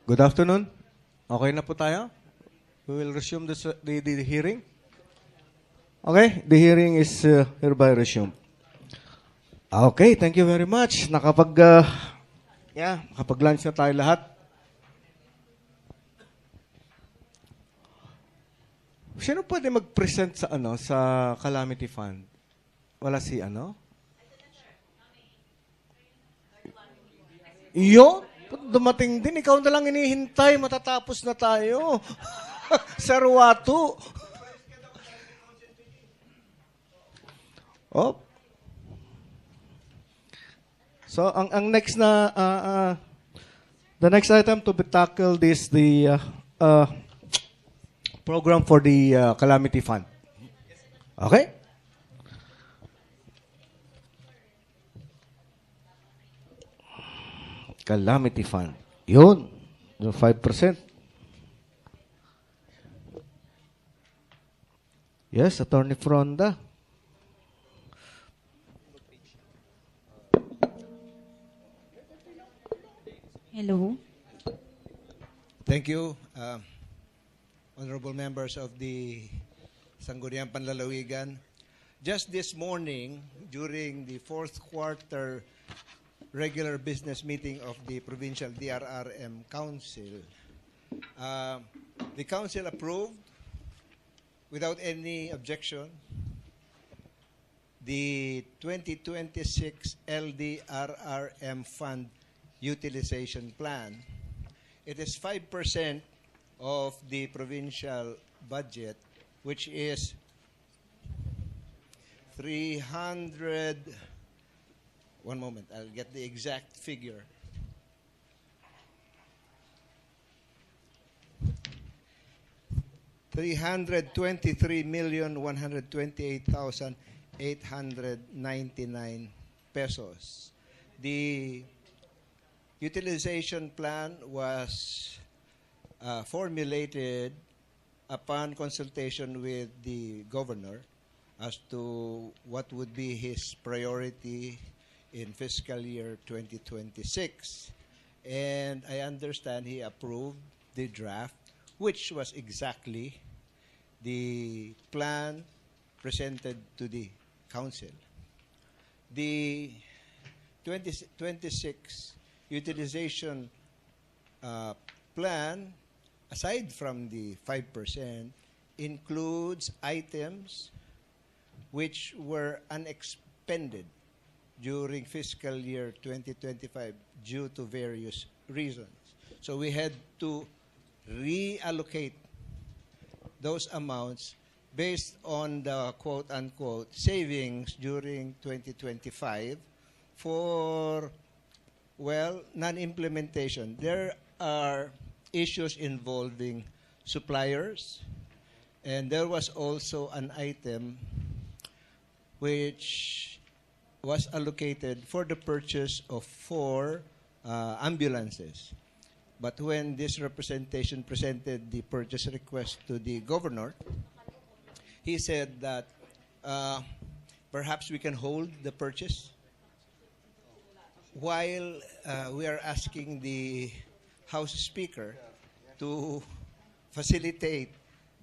Good afternoon. Okay na po tayo? We will resume the hearing. Okay, the hearing is hereby resumed. Okay, thank you very much. Nakapag-lunch na tayo lahat. Sino pwede mag-present sa Calamity Fund? Wala si Iyo, dumating din. Ikaw na lang inihintay. Matatapos na tayo. Sarwatu. Oh. So, ang next the next item to be tackled is the program for the Calamity Fund. Okay? Calamity Fund. Yun. Yung 5%. Yes, Attorney Fronda. Hello. Thank you, honorable members of the Sangguniang Panlalawigan. Just this morning, during the fourth quarter regular business meeting of the Provincial DRRM Council, the Council approved, without any objection, the 2026 LDRRM Fund Utilization Plan. It is 5% of the provincial budget, which is 300. One moment, I'll get the exact figure. $323,128,899 pesos. The utilization plan was formulated upon consultation with the governor as to what would be his priority in fiscal year 2026. And I understand he approved the draft, which was exactly the plan presented to the council. The 2026 utilization plan, aside from the 5%, includes items which were unexpended during fiscal year 2025 due to various reasons. So we had to reallocate those amounts based on the quote-unquote savings during 2025 for, well, non-implementation. There are issues involving suppliers, and there was also an item which was allocated for the purchase of 4 ambulances. But when this representation presented the purchase request to the governor, he said that perhaps we can hold the purchase while we are asking the House Speaker to facilitate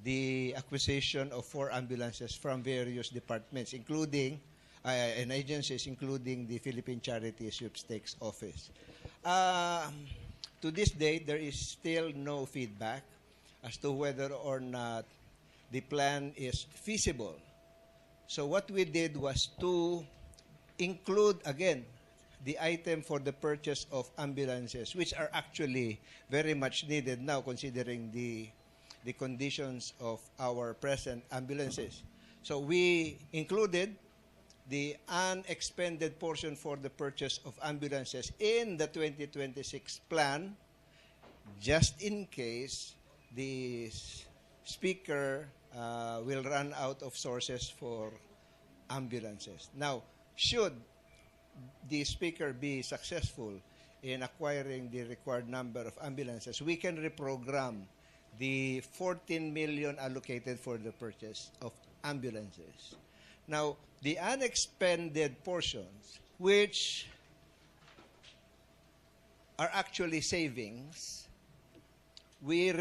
the acquisition of 4 ambulances from various departments, including and agencies, including the Philippine Charity Sweepstakes Office. To this date, there is still no feedback as to whether or not the plan is feasible. So what we did was to include, again, the item for the purchase of ambulances, which are actually very much needed now considering the conditions of our present ambulances. So we included the unexpended portion for the purchase of ambulances in the 2026 plan, just in case the Speaker will run out of sources for ambulances. Now, should the Speaker be successful in acquiring the required number of ambulances, we can reprogram the 14 million allocated for the purchase of ambulances. Now, the unexpended portions, which are actually savings, we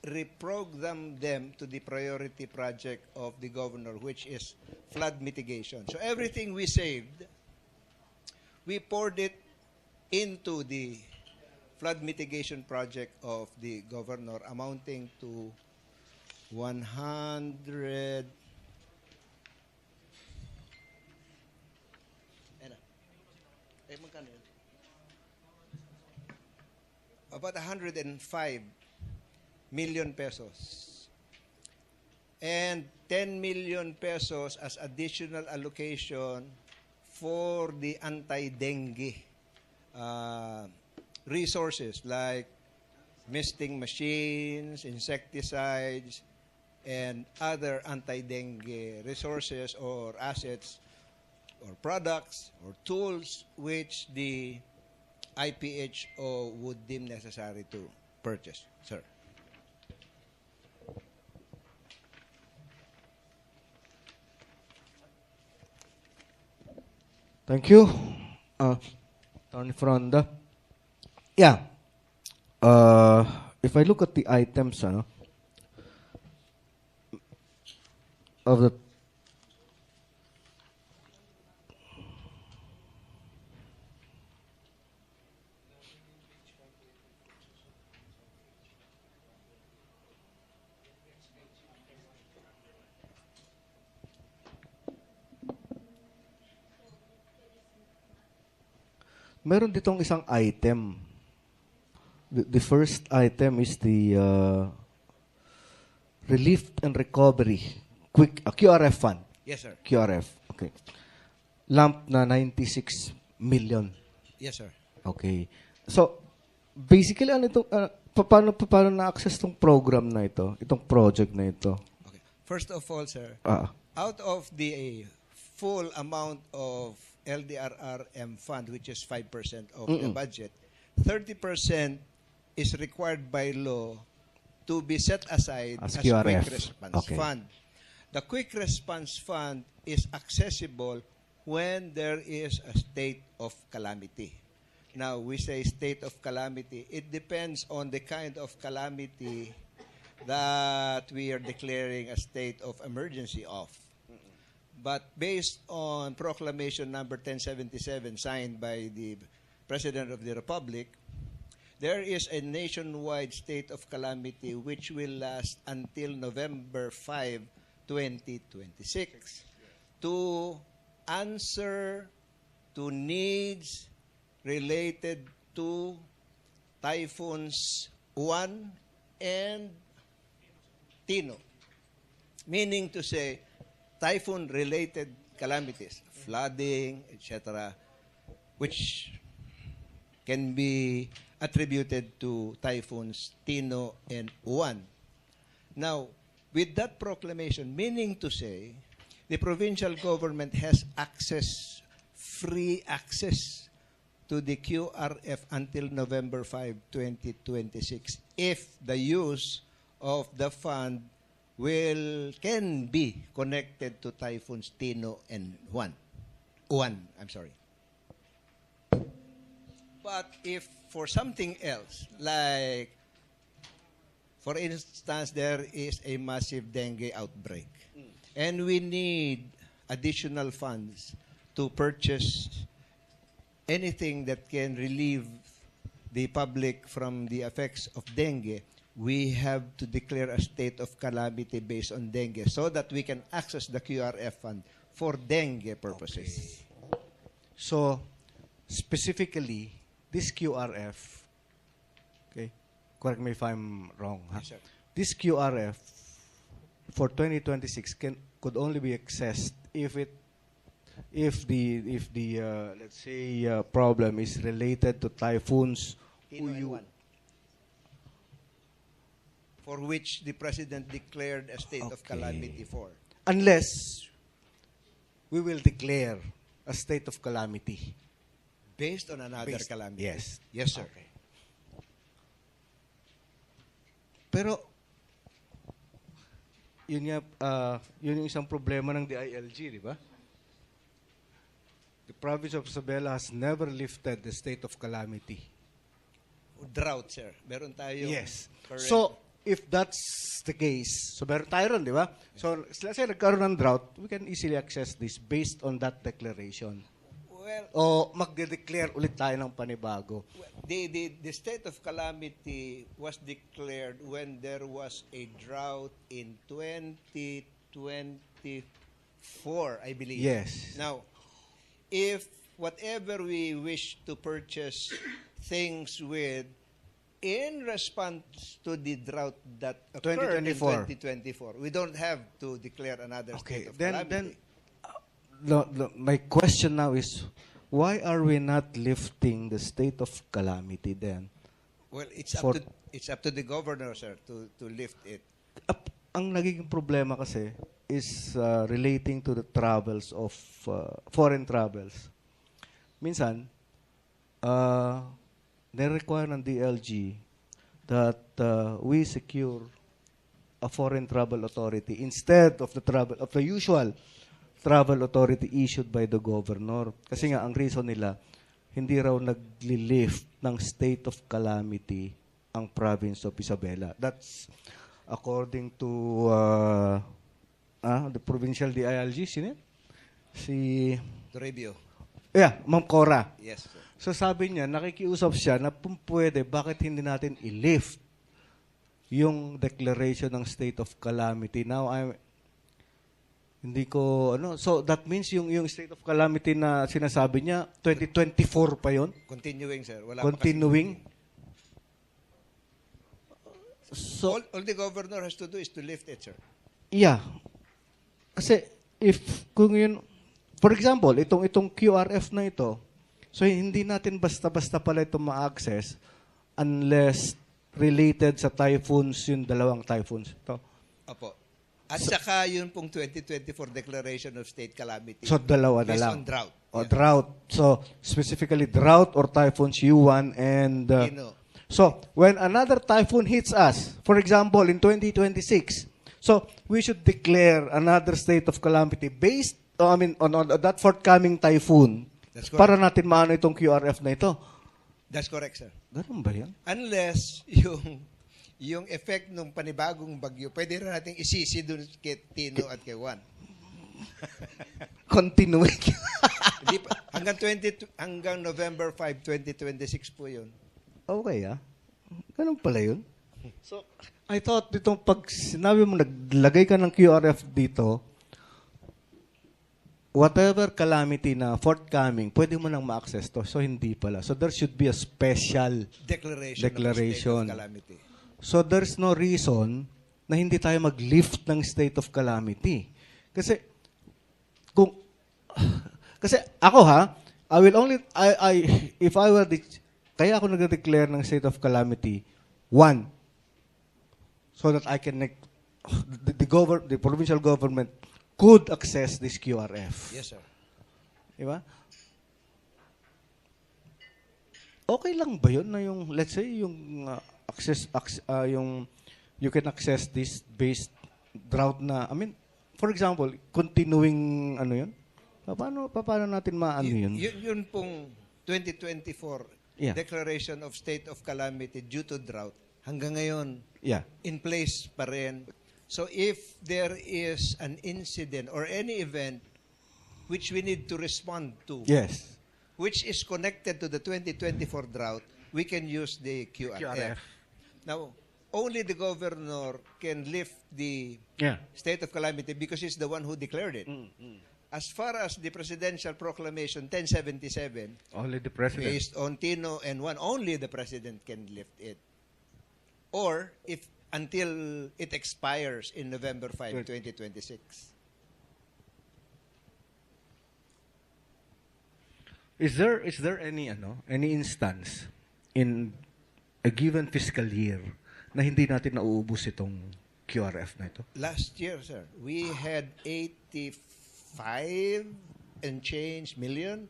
reprogram them to the priority project of the governor, which is flood mitigation. So everything we saved, we poured it into the flood mitigation project of the governor, amounting to 100. Magkano yun? About 105 million pesos. And 10 million pesos as additional allocation for the anti-dengue resources like misting machines, insecticides, and other anti-dengue resources or assets or products or tools which the IPHO would deem necessary to purchase. Sir. Thank you, Attorney Fronda. Yeah. If I look at the items, of the meron ditong isang item. The first item is the relief and recovery quick QRF fund. Yes, sir. QRF. Okay. Lump na 96 million. Yes, sir. Okay. So basically ano ito paano na-access tong program na ito, itong project na ito? Okay. First of all, sir, Ah. out of the full amount of LDRRM fund, which is 5% of the budget, 30% is required by law to be set aside As as QRF. quick response Okay. fund. The quick response fund is accessible when there is a state of calamity. Now, we say state of calamity. It depends on the kind of calamity that we are declaring a state of emergency of. But based on Proclamation number 1077 signed by the President of the Republic, there is a nationwide state of calamity which will last until November 5, 2026 to answer to needs related to typhoons Juan and Tino. Meaning to say, typhoon-related calamities, flooding, etc., which can be attributed to typhoons Tino and Juan. Now, with that proclamation, meaning to say, the provincial government has access, free access to the QRF until November 5, 2026, if the use of the fund can be connected to typhoons Tino and Juan. I'm sorry. But if for something else, like, for instance, there is a massive dengue outbreak, and we need additional funds to purchase anything that can relieve the public from the effects of dengue, we have to declare a state of calamity based on dengue so that we can access the QRF fund for dengue purposes. Okay. So, specifically, this QRF, okay, correct me if I'm wrong, Yes, sir. this QRF for 2026 could only be accessed if the let's say problem is related to typhoons Tino and Uyu. Juan, for which the President declared a state of Okay. calamity for. Unless we will declare a state of calamity. Based on another Based- calamity. Yes. Yes, sir. Okay. Pero, yun yung isang problema ng DILG, di ba? The province of Isabela has never lifted the state of calamity. drought, sir. Meron tayong Yes. current- So, if that's the case, so meron tayo ron, di ba? So, let's say nagkaroon ng drought, we can easily access this based on that declaration. well, O magde-declare ulit tayo ng panibago. the state of calamity was declared when there was a drought in 2024, I believe. Yes. Now, if whatever we wish to purchase things with in response to the drought that occurred 2024. in 2024, we don't have to declare another Okay, state of then calamity. my question now is, why are we not lifting the state of calamity then? Well, it's For- up to the governor, sir, to lift it. Ang nagiging problema kasi is relating to the travels of foreign travels. Minsan, nire-require ng DLG that we secure a foreign travel authority instead of the usual travel authority issued by the governor. Kasi nga, ang reason nila, hindi raw nagli-lift ng state of calamity ang province of Isabela. That's according to the provincial DILG, sino yun? Si, Toribio. Ma'am Cora. Yes, sir. So sabi niya, nakikiusap siya na kung pwede, bakit hindi natin i-lift yung declaration ng state of calamity. Now, hindi ko, so that means yung state of calamity na sinasabi niya, 2024 pa yon. Continuing, sir. Wala Continuing. Pa So, all the governor has to do is to lift it, sir. yeah. Kasi, kung yun, for example, itong QRF na ito, so hindi natin basta-basta pala ito ma-access unless related sa typhoons, yung dalawang typhoons ito. Opo. At saka yun pong 2024 Declaration of State Calamity. So, dalawa na based lang. on drought. O, drought. So, specifically drought or typhoons U1 and... Ino. so, when another typhoon hits us, for example, in 2026, so we should declare another state of calamity based, on that forthcoming typhoon. That's correct. Para natin maano itong QRF na ito. That's correct, sir. Ganun ba yan? Unless yung effect ng panibagong bagyo, pwede rin natin isisi dun kay Tino at kay Juan. Continuing. Hindi pa, hanggang November 5, 2026 po yun. Okay, ganun pala yun. So, I thought itong pag sinabi mo, naglagay ka ng QRF dito, whatever calamity na forthcoming, pwede mo nang ma-access to. So, hindi pala. So, there should be a special Declaration. Declaration. Of state of calamity. So, there's no reason na hindi tayo mag-lift ng state of calamity. Kasi, kasi ako if I were kaya ako nag-declare ng state of calamity, one, so that I can, the provincial government could access this QRF. Yes, sir. Diba? Okay lang ba yun na yung, let's say, yung you can access this based drought na, for example, continuing, yun? Paano natin maano yun? Yun pong 2024 Yeah. Declaration of State of Calamity due to drought, hanggang ngayon, Yeah. in place pa rin. So if there is an incident or any event which we need to respond to, Yes. which is connected to the 2024 drought, we can use the QRF. Now, only the governor can lift the Yeah. state of calamity because he's the one who declared it. As far as the presidential proclamation 1077, Only the president. based on Tino and Juan, only the president can lift it. Or if until it expires in November 5, 2026. Is there any instance in a given fiscal year na hindi natin nauubos itong QRF na ito? Last year, sir, we had 85 and change million,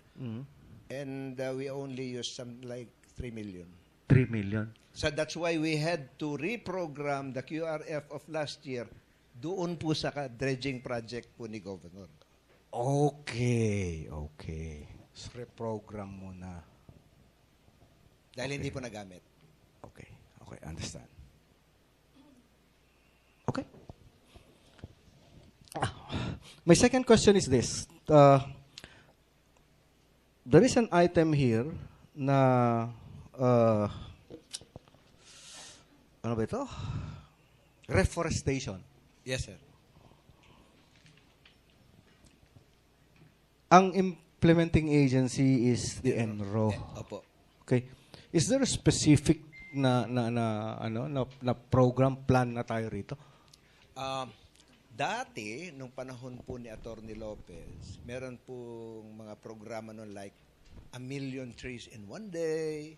and we only used something like 3 million. 3 million. So that's why we had to reprogram the QRF of last year doon po sa dredging project po ni Governor. Okay. So, reprogram mo na. Dahil Okay. hindi po nagamit. understand. Okay. My second question is this. There is an item here na ano ba ito? Reforestation. Yes, sir. Ang implementing agency is the NRO. Opo. Okay. Is there a specific na program plan na tayo rito? Dati, nung panahon po ni Atty. Lopez, meron pong mga programa nun like 1,000,000 trees in one day.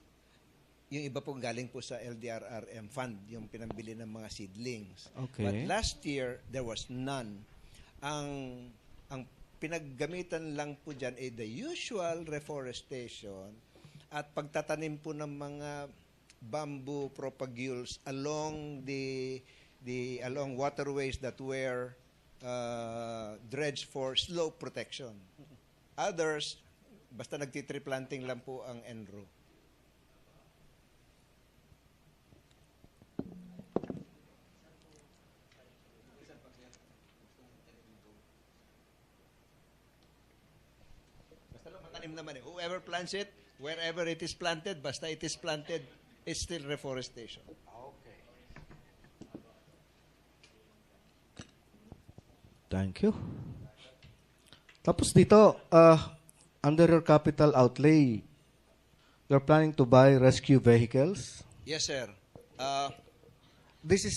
Yung iba pong galing po sa LDRRM fund, yung pinambili ng mga seedlings. Okay. But last year, there was none. Ang pinaggamitan lang po dyan ay the usual reforestation at pagtatanim po ng mga bamboo propagules along along waterways that were dredged for slope protection. Others, basta nagtitree planting lang po ang NRO. Basta lang matanim naman eh. Whoever plants it, wherever it is planted, basta it is planted, it's still reforestation. Thank you. Tapos dito, under your capital outlay, you're planning to buy rescue vehicles. Yes, sir. This is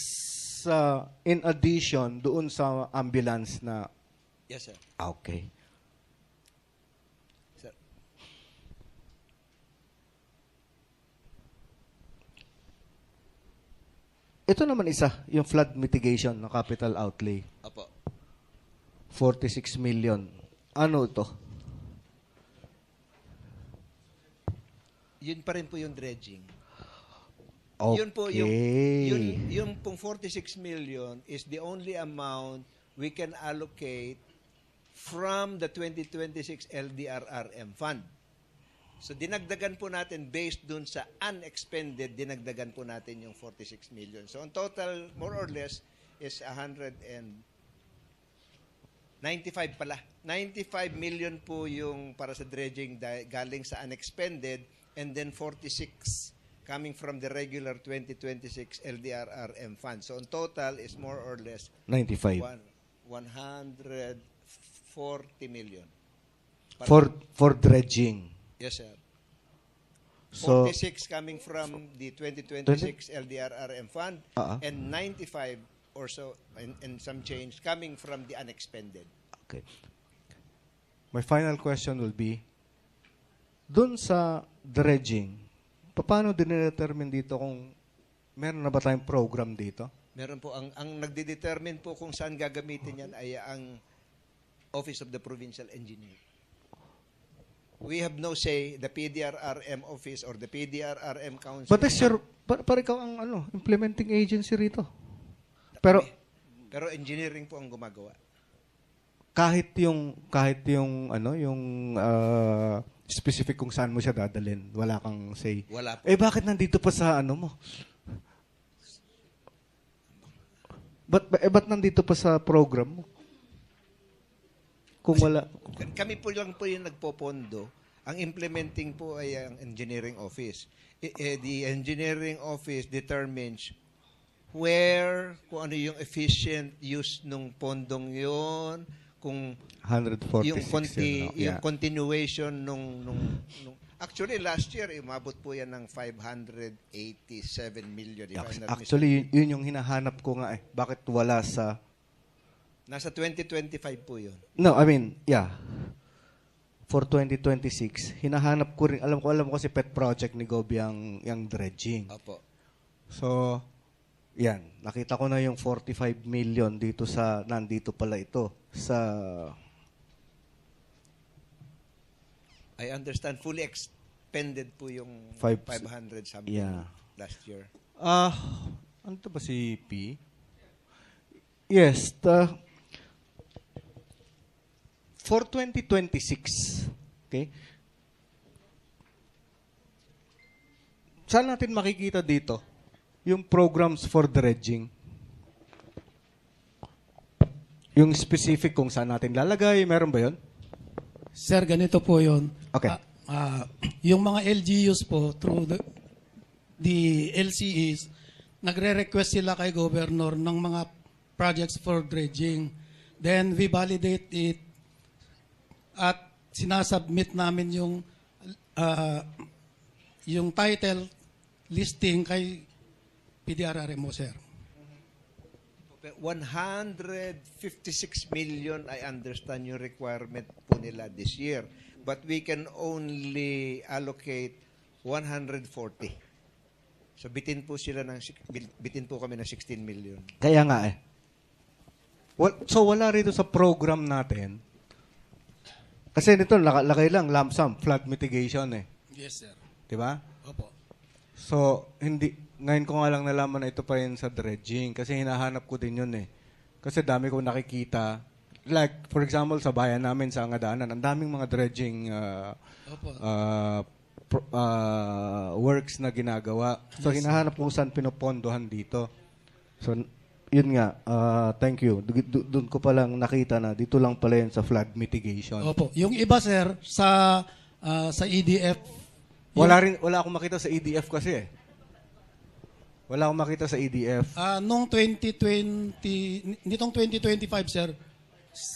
in addition doon sa ambulance na... Yes, sir. Okay. Sir. Ito naman isa, yung flood mitigation ng capital outlay. Opo. 46 million. Ano ito? Yun pa rin po yung dredging. Okay. Yun po yung pong 46 million is the only amount we can allocate from the 2026 LDRRM fund. So dinagdagan po natin based dun sa unexpended, dinagdagan po natin yung 46 million. So on total, more or less, is 95 pala. 95 million po yung para sa dredging galing sa unexpended and then 46 coming from the regular 2026 LDRRM fund. So, on total is more or less 95. 140 million. For dredging. Yes, sir. So, 46 coming from the 2026 LDRRM fund and 95 or so and some change coming from the unexpended. okay. My final question will be, dun sa dredging, paano dinedetermine dito kung meron na ba tayong program dito? Meron po, ang nagde-determine po kung saan gagamitin yan ay ang Office of the Provincial Engineer. We have no say, the PDRRM office or the PDRRM council. But that's your, para ikaw ang implementing agency rito. Pero engineering po ang gumagawa. kahit yung specific kung saan mo siya dadalhin, wala kang say. Wala po. Bakit nandito pa sa mo? Ba't nandito pa sa program mo? Kung wala. Kami po lang po yung nagpopondo. Ang implementing po ay ang engineering office. The engineering office determines kung ano yung efficient use nung pondong yon, kung 146. yung continuation nung actually last year umabot po yan ng 587 million if I'm not Actually, yun yung hinahanap ko nga Bakit wala sa... Nasa 2025 po yun. No, I mean, yeah. For 2026, hinahanap ko rin, alam ko kasi pet project ni Gobi yung dredging. Opo. So, yan. Nakita ko na yung 45 million nandito pala ito sa... I understand, fully expended po yung 500 something last year. Ano to ba si P? Yes, for 2026, okay? Saan natin makikita dito yung programs for dredging. Yung specific kung saan natin lalagay, meron ba yun? Sir, ganito po yun. Okay. Yung mga LGUs po, through the LCEs, nagre-request sila kay Governor ng mga projects for dredging. Then we validate it at sinasubmit namin yung title listing kay PDRRMO, sir. 156 million, I understand yung requirement po nila this year. But we can only allocate 140. So bitin po kami ng 16 million. Kaya nga eh. So wala rito sa program natin. Kasi nito, lagay lang, lump sum, flood mitigation eh. Yes, sir. Diba? Opo. So, ngayon ko nga lang nalaman na ito pa rin sa dredging kasi hinahanap ko din yun eh. Kasi dami ko nakikita. Like, for example, sa bayan namin sa Angadanan, ang daming mga dredging Opo. works na ginagawa. So, hinahanap ko saan pinopondohan dito. So, yun nga, thank you. Doon ko palang nakita na dito lang pala yun sa flood mitigation. Opo. Yung iba, sir, sa EDF. Wala akong makita sa EDF kasi eh. Wala akong makita sa EDF. Nung 2020, nitong 2025, sir,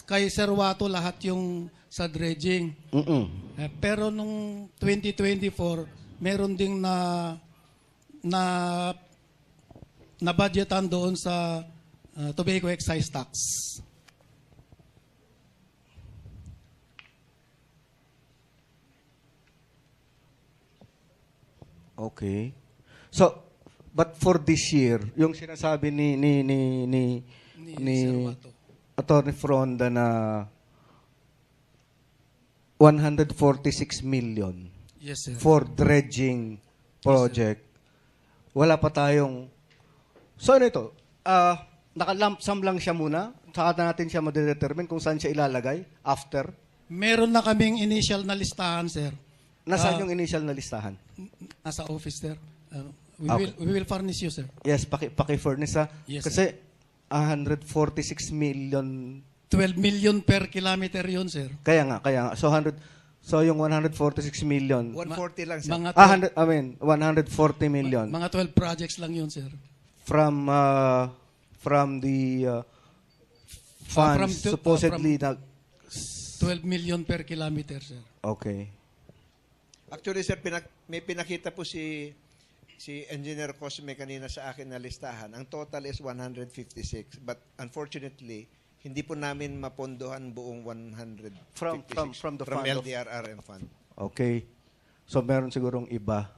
kay Sir Wato lahat yung sa dredging. Pero nung 2024, meron ding na budgetan doon sa tobacco excise tax. Okay. So, but for this year, yung sinasabi ni Sir Wato. Attorney Fronda na 146 million Yes, sir. for dredging project. Wala pa tayong... So, ano ito? Naka-lump sum lang siya muna. Saka natin siya madedetermine kung saan siya ilalagay after. Meron na kaming initial na listahan, sir. Nasaan yung initial na listahan? Nasa office, sir. Okay. We will furnish you, sir. Yes, paki-furnish ha. Yes, Kasi 146 million. 12 million per kilometer yun, sir. Kaya nga. So yung 146 million. 140 lang, sir. Mga 140 million mga 12 projects lang yun, sir. from the funds supposedly na 12 million per kilometer, sir. okay. Actually, sir, may pinakita po si Engineer Cosme kanina sa akin na listahan. Ang total is 156. But unfortunately, hindi po namin mapondohan buong 156 From the fund of- LDRRM fund. Okay. So meron sigurong iba.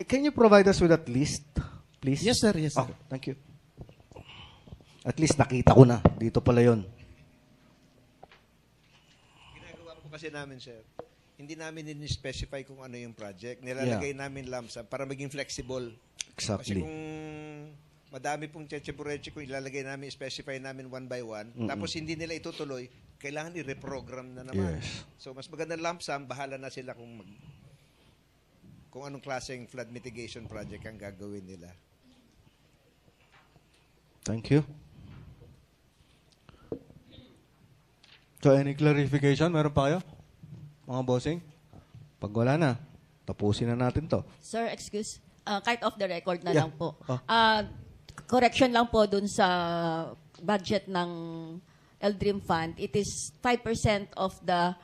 Can you provide us with that list, please? Yes, sir. Yes, sir. Okay, thank you. At least nakita ko na. Dito pala yun. Ginagawa po kasi namin, sir, hindi namin in-specify kung ano yung project. Nilalagay namin lump sum para maging flexible. Kasi Exactly. kung madami pong cheche-bureche, kung ilalagay namin, specify namin one by one, tapos hindi nila itutuloy, kailangan i-reprogram na naman. Yes. So, mas maganda lump sum, bahala na sila kung anong klaseng flood mitigation project ang gagawin nila. Thank you. So any clarification? Meron pa kayo? Mga bossing? Pag wala na, tapusin na natin to. Sir, excuse. Kahit off the record na Yeah. lang po. Oh. Correction lang po dun sa budget ng LDRIM Fund. It is 5% of the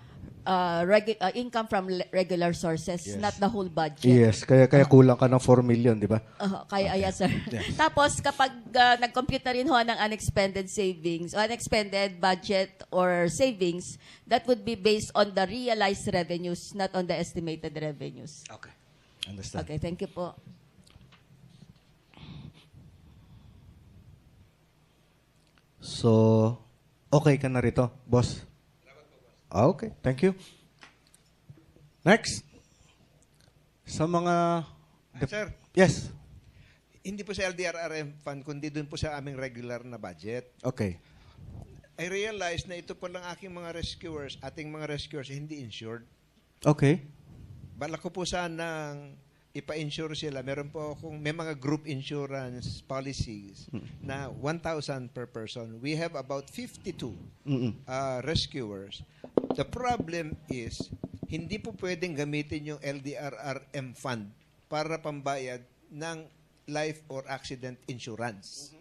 income from regular sources, Yes. not the whole budget. Yes, kaya kulang ka ng 4 million, di ba? Kaya yes, sir. Yes. Tapos, kapag nag-compute na rin ho ng unexpended savings, unexpended budget or savings, that would be based on the realized revenues, not on the estimated revenues. Okay. Understand. Okay, thank you po. So, okay ka na rito, boss? Okay, thank you. Next. Sa mga... Sir, Yes. hindi po sa LDRRM fund, kundi dun po sa aming regular na budget. Okay. I realize na ito po lang ating mga rescuers, hindi insured. Okay. Balak ko po sanang ipa-insure sila. Meron po akong, may mga group insurance policies na 1,000 per person. We have about 52 rescuers. The problem is, hindi po pwedeng gamitin yung LDRRM fund para pambayad ng life or accident insurance.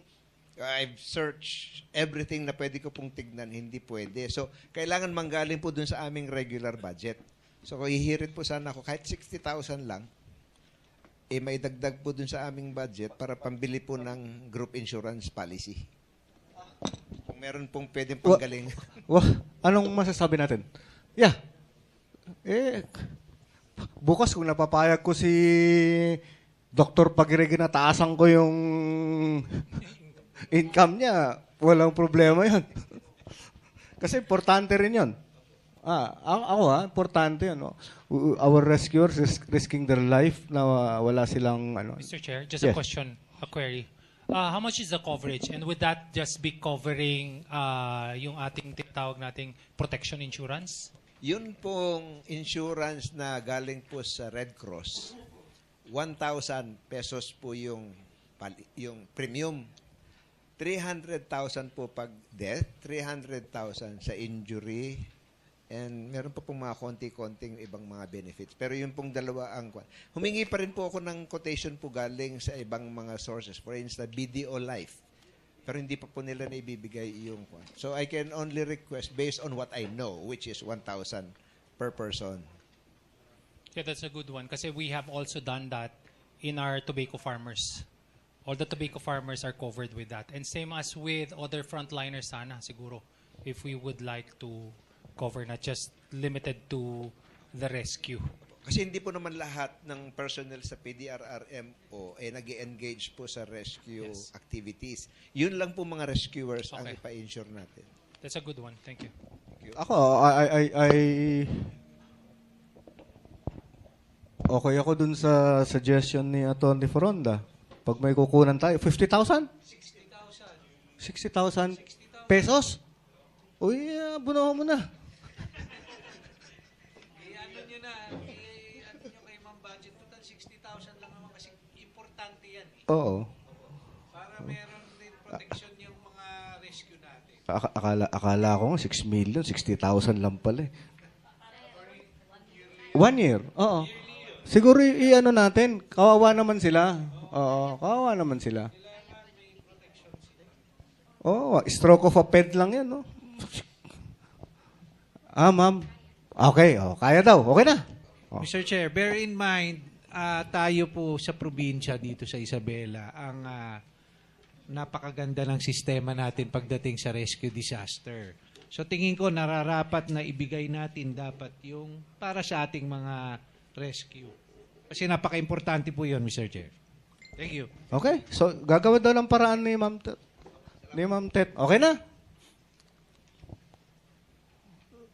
I've searched everything na pwede ko pong tignan, hindi pwede. So, kailangan manggaling po dun sa aming regular budget. So, kung hihirit po sana ako, kahit 60,000 lang, may dagdag po dun sa aming budget para pambili po ng group insurance policy. Kung meron pong pwedeng panggaling. Anong masasabi natin? Yeah. Bukas kung napapayag ko si Dr. Pagirigi na taasan ko yung income niya, walang problema yun. Kasi importante rin yun. Importante yun. No? Our rescuers is risking their life na wala silang ano. Mr. Chair, just Yes. a question, a query. How much is the coverage? And would that just be covering yung ating tinatawag nating protection insurance? Yun pong insurance na galing po sa Red Cross, 1,000 pesos po yung premium. 300,000 po pag death, 300,000 sa injury, and meron pa pong mga konti-konting ibang mga benefits. Pero yung pong dalawa ang humingi pa rin po ako ng quotation po galing sa ibang mga sources. For instance, BDO Life. Pero hindi pa po nila na ibibigay yung So I can only request based on what I know, which is 1,000 per person. Yeah, that's a good one. Kasi we have also done that in our tobacco farmers. All the tobacco farmers are covered with that. And same as with other frontliners sana, siguro, if we would like to cover, not just limited to the rescue. Kasi hindi po naman lahat ng personnel sa PDRRMO ay nag-engage po sa rescue Yes. activities. Yun lang po mga rescuers ang Okay. ipa-insure natin. That's a good one. Thank you. Ako, okay ako dun sa suggestion ni Atty. Foronda. Pag may kukunan tayo, 50,000? 60,000 pesos? Uy, bunuhan mo na. Ano nyo na, ano nyo kay Ma'am Budget, total 60,000 lang naman kasi importante yan. Oo. Para meron din protection yung mga rescue natin. Akala ko nga 6 million, 60,000 lang pala eh. 1 year? Oo. Siguro i-ano natin, kawawa naman sila. Oo, kawawa naman sila. Oo, stroke of a pen lang yan, no? Ma'am. Okay, kaya daw. Okay na. Oh. Mr. Chair, bear in mind, tayo po sa probinsya dito sa Isabela, ang napakaganda ng sistema natin pagdating sa rescue disaster. So tingin ko nararapat na ibigay natin dapat yung para sa ating mga rescue. Kasi napaka-importante po yun, Mr. Chair. Thank you. Okay, so gagawa daw ng paraan ni Ma'am Tet. Okay na?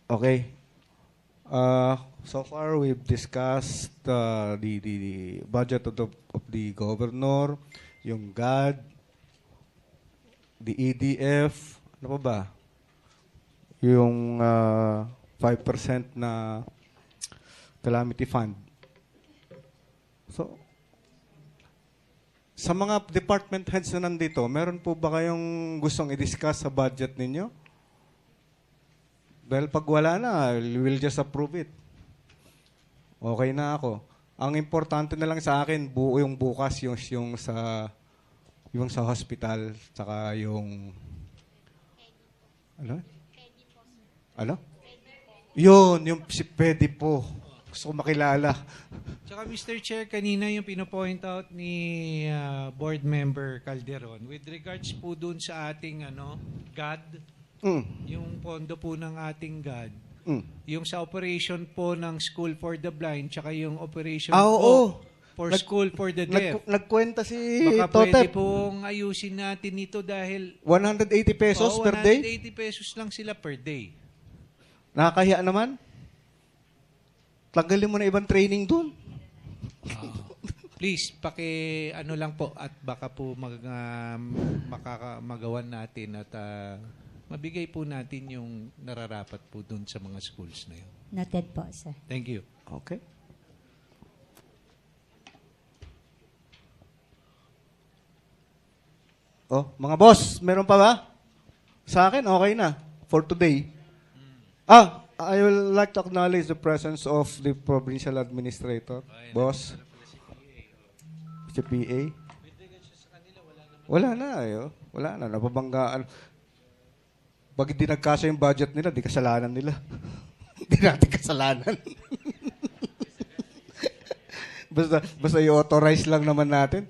Okay. So far, we've discussed the budget of the governor, yung GAD, the EDF, ano pa ba? Yung 5% na calamity fund. So, sa mga department heads na nandito, meron po ba kayong gustong i-discuss sa budget ninyo? Dahil pag wala na, we'll just approve it. Okay na ako. Ang importante na lang sa akin, yung bukas, yung sa hospital, saka yung... Ano? Ano? Yun, yung si Pedi po. Gusto ko makilala. Tsaka Mr. Chair, kanina yung pinopoint out ni Board Member Calderon with regards po dun sa ating GAD, yung pondo po ng ating GAD, yung sa operation po ng School for the Blind, tsaka yung operation po for School for the Deaf. Nagkwenta si Baka pwede Totet. pong ayusin natin ito dahil 180 pesos per day? 180 pesos lang sila per day. Nakakahiya naman. Tanggalin mo na ibang training dun. Please, lang po at baka po magawan natin at mabigay po natin yung nararapat po dun sa mga schools na yun. Noted po, sir. Thank you. Okay. Oh, mga boss, meron pa ba? Sa akin, okay na. For today. I will like to acknowledge the presence of the provincial administrator. Boss. Si PA. Wala na. Wala na. Napabanggaan. Pag hindi nagkasa yung budget nila, di kasalanan nila. Hindi natin kasalanan. basta i-authorize lang naman natin.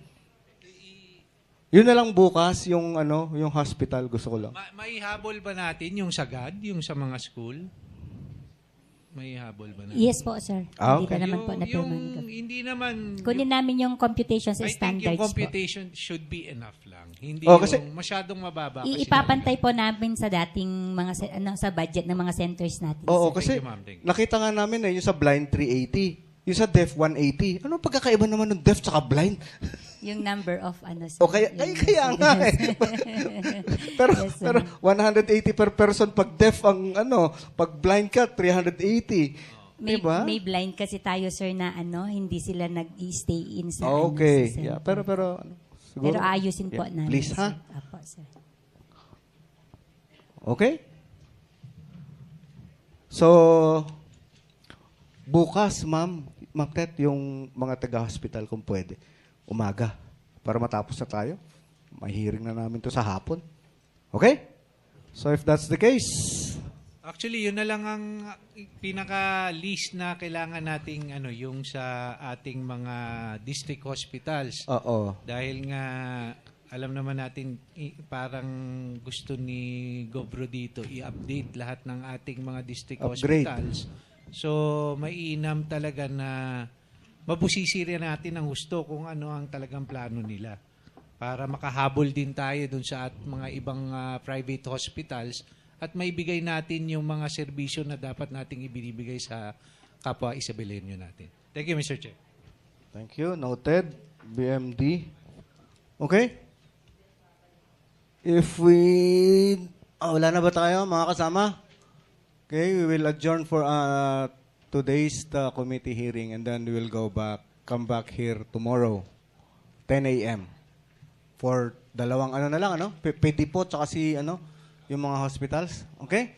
Yun na lang bukas, yung yung hospital, gusto ko lang. May habol ba natin yung sa GAD, yung sa mga school? May habol ba natin? Yes po, sir. Ah, Hindi pa okay. naman po na-pirmahan ko. Hindi naman... Kunin namin yung computation sa I think standards yung po. computation should be enough lang. Hindi Oh, yung kasi- masyadong mababa. kasi Ipapantay po namin sa dating mga sa budget ng mga centers natin. Oo, sir. kasi Thank you, ma'am. Thank you. nakita nga namin yung sa blind 380. Yung sa deaf 180. Ano pagkakaiba naman ng deaf tsaka blind? Yung number of sir. O kaya nga eh. pero, Yes, sir. pero 180 per person pag deaf ang pag blind ka 380. May, Diba? may blind kasi tayo, sir, na hindi sila nag-stay in sa Okay. sa Yeah, center. pero siguro. Pero ayusin po Yeah, namin. please, sir. ha? Apo, sir. Okay? So, bukas, Ma'am Tet, yung mga taga-hospital kung pwede, umaga, para matapos na tayo. May hearing na namin to sa hapon. Okay? So, if that's the case, Actually, yun na lang ang pinaka-list na kailangan nating yung sa ating mga district hospitals. oo. Dahil nga alam naman natin parang gusto ni Gobro dito i-update lahat ng ating mga district Upgrade. hospitals. So mainam talaga na mabusisi rin natin ang gusto kung ano ang talagang plano nila para makahabol din tayo dun sa mga ibang private hospitals at maibigay natin yung mga serbisyo na dapat nating ibinibigay sa kapwa Isabelenyo natin. Thank you, Mr. Chair. Thank you. Noted. BMD. Okay? If we... wala na ba tayo, mga kasama? Okay, we will adjourn for today's committee hearing and then we will come back here tomorrow, 10 a.m. For dalawang na lang, PD po, tsaka yung mga hospitals. Okay?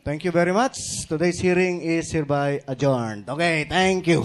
Thank you very much. Today's hearing is hereby adjourned. Okay, thank you.